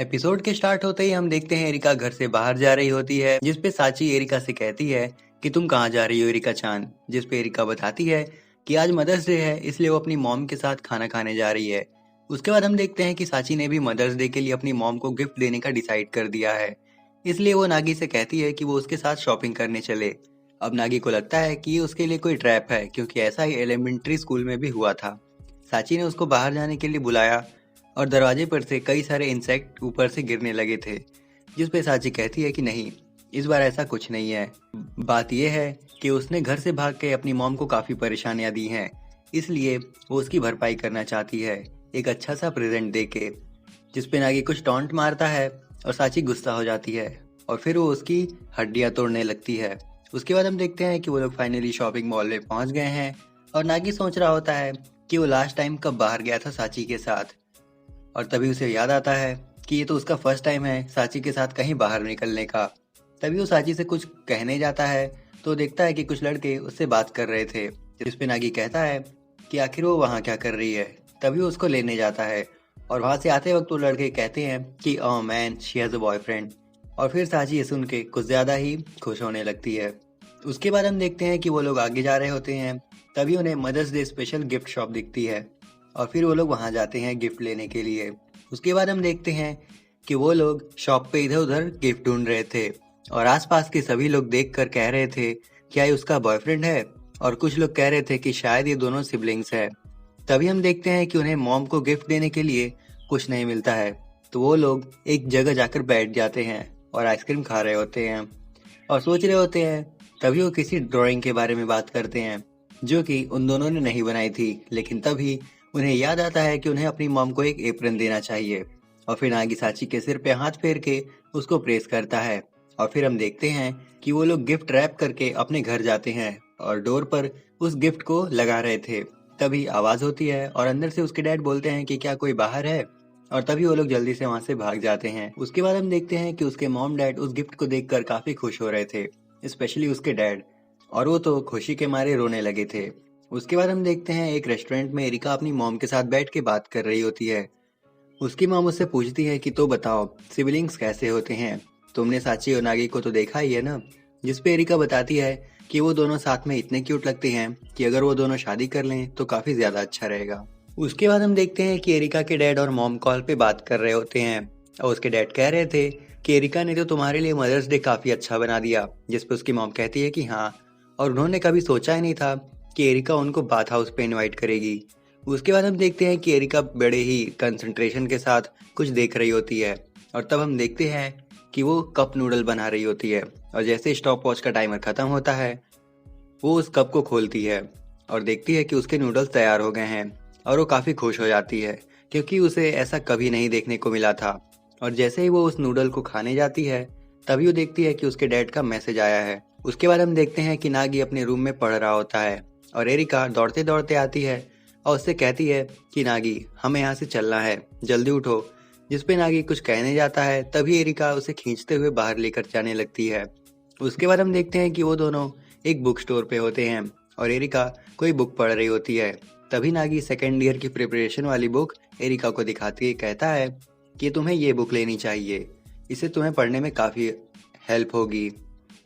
Episode के start होते ही हम देखते हैं एरिका घर से बाहर जा रही होती है, जिसपे साची एरिका से कहती है कि तुम कहाँ जा रही हो एरिका चान। जिसपे एरिका बताती है कि आज मदर्स डे है, इसलिए वो अपनी मॉम के साथ खाना खाने जा रही है। उसके बाद हम देखते हैं कि साची ने भी मदर्स डे के लिए अपनी मॉम को गिफ्ट देने का डिसाइड कर दिया है, इसलिए वो नागी से कहती है कि वो उसके साथ शॉपिंग करने चले। अब नागी को लगता है कि ये उसके लिए कोई ट्रैप है, क्योंकि ऐसा ही एलिमेंट्री स्कूल में भी हुआ था। साची ने उसको बाहर जाने के लिए बुलाया और दरवाजे पर से कई सारे इंसेक्ट ऊपर से गिरने लगे थे, जिस पे साची कहती है कि नहीं, इस बार ऐसा कुछ नहीं है। बात यह है कि उसने घर से भाग के अपनी मॉम को काफ़ी परेशानियां दी हैं, इसलिए वो उसकी भरपाई करना चाहती है एक अच्छा सा प्रेजेंट दे के। जिस पे नागी कुछ टॉन्ट मारता है और साची गुस्सा हो जाती है और फिर वो उसकी हड्डियां तोड़ने लगती है। उसके बाद हम देखते हैं कि वो लोग फाइनली शॉपिंग मॉल में पहुंच गए हैं और नागी सोच रहा होता है कि वो लास्ट टाइम कब बाहर गया था साची के साथ। और तभी उसे याद आता है कि ये तो उसका फर्स्ट टाइम है साची के साथ कहीं बाहर निकलने का। तभी वो साची से कुछ कहने जाता है तो देखता है कि कुछ लड़के उससे बात कर रहे थे, जिस पे नागी कहता है कि आखिर वो वहाँ क्या कर रही है। तभी वो उसको लेने जाता है और वहाँ से आते वक्त वो लड़के कहते हैं कि oh man, she has a boyfriend. और फिर साची ये सुन के कुछ ज़्यादा ही खुश होने लगती है। उसके बाद हम देखते हैं कि वो लोग आगे जा रहे होते हैं, तभी उन्हें Mother's Day special gift shop दिखती है और फिर वो लोग वहाँ जाते हैं गिफ्ट लेने के लिए। उसके बाद हम देखते हैं कि वो लोग शॉप पे इधर उधर गिफ्ट ढूंढ रहे थे और आसपास के सभी लोग देखकर कह रहे थे क्या ये उसका बॉयफ्रेंड है, और कुछ लोग कह रहे थे कि शायद ये दोनों सिबलिंग्स है। तभी हम देखते हैं कि उन्हें मॉम को गिफ्ट देने के लिए कुछ नहीं मिलता है, तो वो लोग एक जगह जाकर बैठ जाते हैं और आइसक्रीम खा रहे होते हैं और सोच रहे होते हैं। तभी वो किसी ड्राइंग के बारे में बात करते हैं जो कि उन दोनों ने नहीं बनाई थी, लेकिन तभी उन्हें याद आता है कि उन्हें अपनी मॉम को एक एप्रन देना चाहिए। और फिर नागी साची के सिर पे हाथ फेर के उसको प्रेस करता है और फिर हम देखते हैं कि वो लोग गिफ्ट रैप करके अपने घर जाते हैं और डोर पर उस गिफ्ट को लगा रहे थे। तभी आवाज होती है और अंदर से उसके डैड बोलते हैं कि क्या कोई बाहर है, और तभी वो लोग जल्दी से वहां से भाग जाते हैं। उसके बाद हम देखते हैं कि उसके मॉम डैड उस गिफ्ट को देखकर काफी खुश हो रहे थे, स्पेशली उसके डैड, और वो तो खुशी के मारे रोने लगे थे। उसके बाद हम देखते हैं एक रेस्टोरेंट में एरिका अपनी मॉम के साथ बैठ के बात कर रही होती है। उसकी मॉम उससे पूछती है कि तो बताओ सिबलिंग्स कैसे होते हैं, तुमने साची और नागी को तो देखा ही है ना। जिस पे एरिका बताती है कि वो दोनों साथ में इतने क्यूट लगते हैं कि अगर वो दोनों शादी कर लें तो काफी ज्यादा अच्छा रहेगा। उसके बाद हम देखते हैं कि एरिका के डैड और मॉम कॉल पे बात कर रहे होते हैं और उसके डैड कह रहे थे कि एरिका ने तो तुम्हारे लिए मदर्स डे काफी अच्छा बना दिया। जिस पे उसकी मॉम कहती है कि हाँ, और उन्होंने कभी सोचा ही नहीं था कि एरिका उनको बाथ हाउस पे इनवाइट करेगी। उसके बाद हम देखते हैं कि एरिका बड़े ही कंसंट्रेशन के साथ कुछ देख रही होती है और तब हम देखते हैं कि वो कप नूडल बना रही होती है और जैसे स्टॉप वॉच का टाइमर खत्म होता है वो उस कप को खोलती है और देखती है कि उसके नूडल्स तैयार हो गए हैं और वो काफ़ी खुश हो जाती है, क्योंकि उसे ऐसा कभी नहीं देखने को मिला था। और जैसे ही वो उस नूडल को खाने जाती है तभी वो देखती है कि उसके डैड का मैसेज आया है। उसके बाद हम देखते हैं कि नागी अपने रूम में पढ़ रहा होता है और एरिका दौड़ते दौड़ते आती है और उससे कहती है कि नागी, हमें यहाँ से चलना है, जल्दी उठो। जिस पे नागी कुछ कहने जाता है तभी एरिका उसे खींचते हुए बाहर लेकर जाने लगती है। उसके बाद हम देखते हैं कि वो दोनों एक बुक स्टोर पे होते हैं और एरिका कोई बुक पढ़ रही होती है। तभी नागी सेकेंड ईयर की प्रिपरेशन वाली बुक एरिका को दिखाती है, कहता है कि तुम्हें ये बुक लेनी चाहिए, इसे तुम्हें पढ़ने में काफ़ी हेल्प होगी।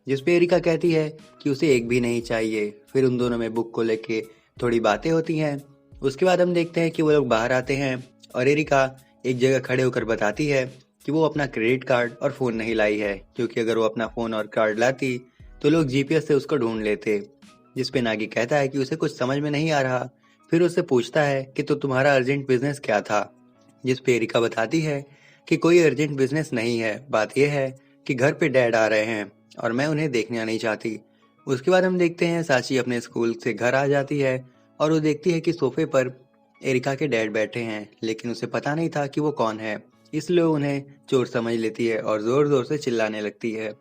जिस पे एरिका कहती है कि उसे एक भी नहीं चाहिए। फिर उन दोनों में बुक को लेके थोड़ी बातें होती हैं। उसके बाद हम देखते हैं कि वो लोग बाहर आते हैं और एरिका एक जगह खड़े होकर बताती है कि वो अपना क्रेडिट कार्ड और फ़ोन नहीं लाई है, क्योंकि अगर वो अपना फ़ोन और कार्ड लाती तो लोग जीपीएस से उसको ढूंढ लेते। जिस पे नागी कहता है कि उसे कुछ समझ में नहीं आ रहा। फिर उससे पूछता है कि तो तुम्हारा अर्जेंट बिजनेस क्या था। जिस पे एरिका बताती है कि कोई अर्जेंट बिजनेस नहीं है, बात यह है कि घर पे डैड आ रहे हैं और मैं उन्हें देखना नहीं चाहती। उसके बाद हम देखते हैं साची अपने स्कूल से घर आ जाती है और वो देखती है कि सोफे पर एरिका के डैड बैठे हैं, लेकिन उसे पता नहीं था कि वो कौन है, इसलिए उन्हें चोर समझ लेती है और जोर जोर से चिल्लाने लगती है।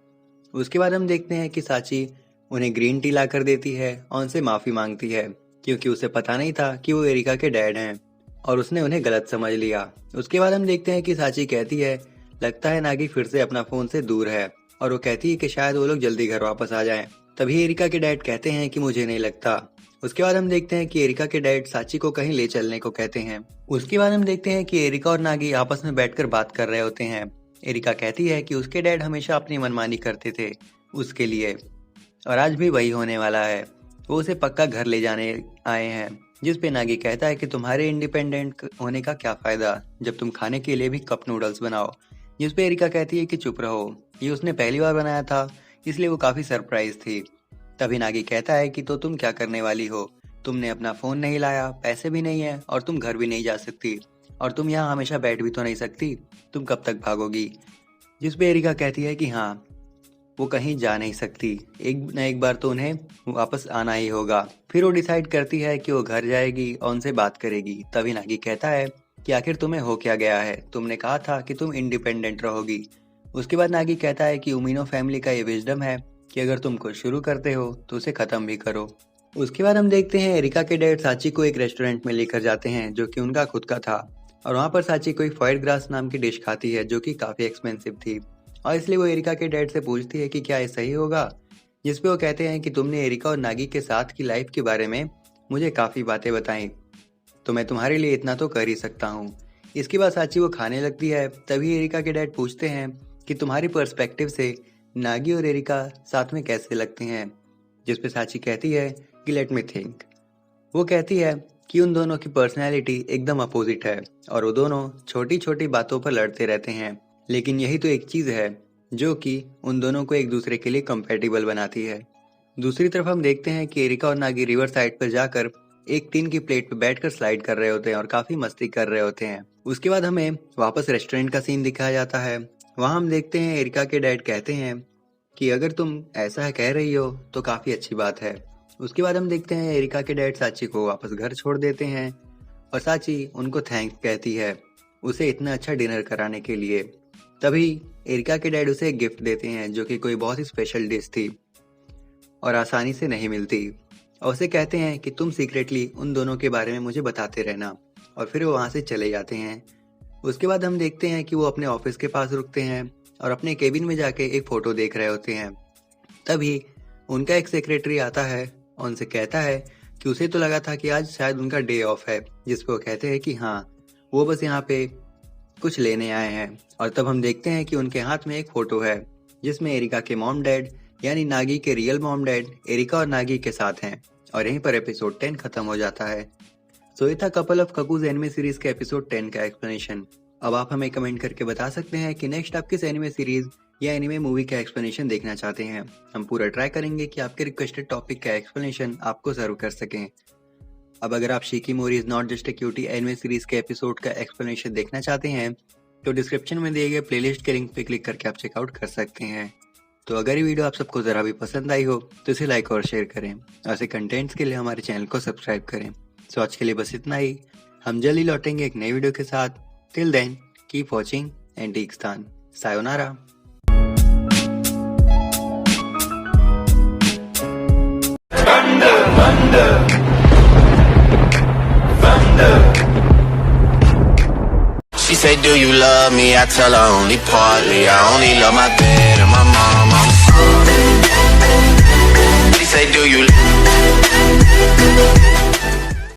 उसके बाद हम देखते हैं कि साची उन्हें ग्रीन टी ला कर देती है और उनसे माफ़ी मांगती है, क्योंकि उसे पता नहीं था कि वो एरिका के डैड हैं और उसने उन्हें गलत समझ लिया। उसके बाद हम देखते हैं कि साची कहती है लगता है नागी फिर से अपना फ़ोन से दूर है, और वो कहती है कि शायद वो लोग जल्दी घर वापस आ जाएं। तभी एरिका के डैड कहते हैं कि मुझे नहीं लगता। उसके बाद हम देखते हैं कि एरिका के डैड साची को कहीं ले चलने को कहते हैं। उसके बाद हम देखते हैं कि एरिका और नागी आपस में बैठकर बात कर रहे होते हैं। एरिका कहती है कि उसके डैड हमेशा अपनी मनमानी करते थे उसके लिए, और आज भी वही होने वाला है। वो उसे पक्का घर ले जाने आए हैं। जिस पे नागी कहता है कि तुम्हारे इंडिपेंडेंट होने का क्या फायदा जब तुम खाने के लिए भी कप नूडल्स बनाओ। जिस पे एरिका कहती है कि चुप रहो, ये उसने पहली बार बनाया था इसलिए वो काफी सरप्राइज थी। तभी नागी कहता है कि तो तुम क्या करने वाली हो, तुमने अपना फोन नहीं लाया, पैसे भी नहीं है और तुम घर भी नहीं जा सकती, और तुम यहाँ हमेशा बैठ भी तो नहीं सकती, तुम कब तक भागोगी। जिस पे एरिका कहती है कि हाँ, वो कहीं जा नहीं सकती, एक न एक बार तो उन्हें वापस आना ही होगा। फिर वो डिसाइड करती है कि वो घर जाएगी और उनसे बात करेगी। तभी नागी कहता है कि आखिर तुम्हें हो क्या गया है, तुमने कहा था कि तुम इंडिपेंडेंट रहोगी। उसके बाद नागी कहता है कि उमीनो फैमिली का ये विजडम है कि अगर तुम कुछ शुरू करते हो तो उसे खत्म भी करो। उसके बाद हम देखते हैं एरिका के डैड साची को एक रेस्टोरेंट में लेकर जाते हैं जो कि उनका खुद का था, और वहाँ पर साची कोई फॉइड ग्रास नाम की डिश खाती है जो कि काफी एक्सपेंसिव थी, और इसलिए वो एरिका के डैड से पूछती है कि क्या ये सही होगा। जिसपे वो कहते हैं कि तुमने एरिका और नागी के साथ की लाइफ के बारे में मुझे काफी बातें बताई, तो मैं तुम्हारे लिए इतना तो कर ही सकता हूँ। इसके बाद साची वो खाने लगती है। तभी एरिका के डैड पूछते हैं कि तुम्हारी पर्सपेक्टिव से नागी और एरिका साथ में कैसे लगते हैं। जिसपे साची कहती है कि लेट मी थिंक। वो कहती है कि उन दोनों की पर्सनैलिटी एकदम अपोजिट है और वो दोनों छोटी छोटी बातों पर लड़ते रहते हैं, लेकिन यही तो एक चीज है जो कि उन दोनों को एक दूसरे के लिए कंपैटिबल बनाती है। दूसरी तरफ हम देखते हैं कि एरिका और नागी रिवर साइड पर जाकर एक टीन की प्लेट पर बैठकर स्लाइड कर रहे होते हैं और काफी मस्ती कर रहे होते हैं। उसके बाद हमें वापस रेस्टोरेंट का सीन दिखाया जाता है। वहां हम देखते हैं एरिका के डैड कहते हैं कि अगर तुम ऐसा कह रही हो तो काफी अच्छी बात है। उसके बाद हम देखते हैं एरिका के डैड साची को वापस घर छोड़ देते हैं और साची उनको थैंक्स कहती है उसे इतना अच्छा डिनर कराने के लिए। तभी एरिका के डैड उसे एक गिफ्ट देते हैं जो कि कोई बहुत ही स्पेशल डिश थी और आसानी से नहीं मिलती, और उसे कहते हैं कि तुम सीक्रेटली उन दोनों के बारे में मुझे बताते रहना, और फिर वो वहां से चले जाते हैं। उसके बाद हम देखते हैं कि वो अपने ऑफिस के पास रुकते हैं और अपने केबिन में जाके एक फोटो देख रहे होते हैं। तभी उनका एक सेक्रेटरी आता है और उनसे कहता है कि उसे तो लगा था कि आज शायद उनका डे ऑफ है। जिस पे वो कहते हैं कि हाँ, वो बस यहाँ पे कुछ लेने आए हैं। और तब हम देखते हैं कि उनके हाथ में एक फोटो है जिसमें एरिका के मॉम डैड यानी नागी के रियल मॉम डैड एरिका और नागी के साथ हैं। और यहीं पर एपिसोड 10 खत्म हो जाता है। सो ये था couple of cuckoos anime series के एपिसोड 10 का एक्सप्लेनेशन। अब आप हमें कमेंट करके बता सकते हैं कि नेक्स्ट आप किस एनिमे सीरीज या एनिमे मूवी का एक्सप्लेनेशन देखना चाहते हैं। हम पूरा ट्राई करेंगे कि आपके रिक्वेस्टेड टॉपिक का एक्सप्लेनेशन आपको सर्व कर सकें। अब अगर आप Shikimori is not just a cutie anime series के एपिसोड का एक्सप्लेनेशन देखना चाहते हैं तो डिस्क्रिप्शन में दिए गए प्लेलिस्ट के लिंक पे क्लिक करके आप चेकआउट कर सकते हैं। तो अगर ये वीडियो आप सबको जरा भी पसंद आई हो तो इसे लाइक और शेयर करें। ऐसे कंटेंट्स के लिए हमारे चैनल को सब्सक्राइब करें। सो आज के लिए बस इतना ही। हम जल्दी लौटेंगे एक नई वीडियो के साथ। Till then keep watching antique स्थान। Sayonara. She say, do you love me? I tell her only partly. I only love my bed and my mom. She say, do you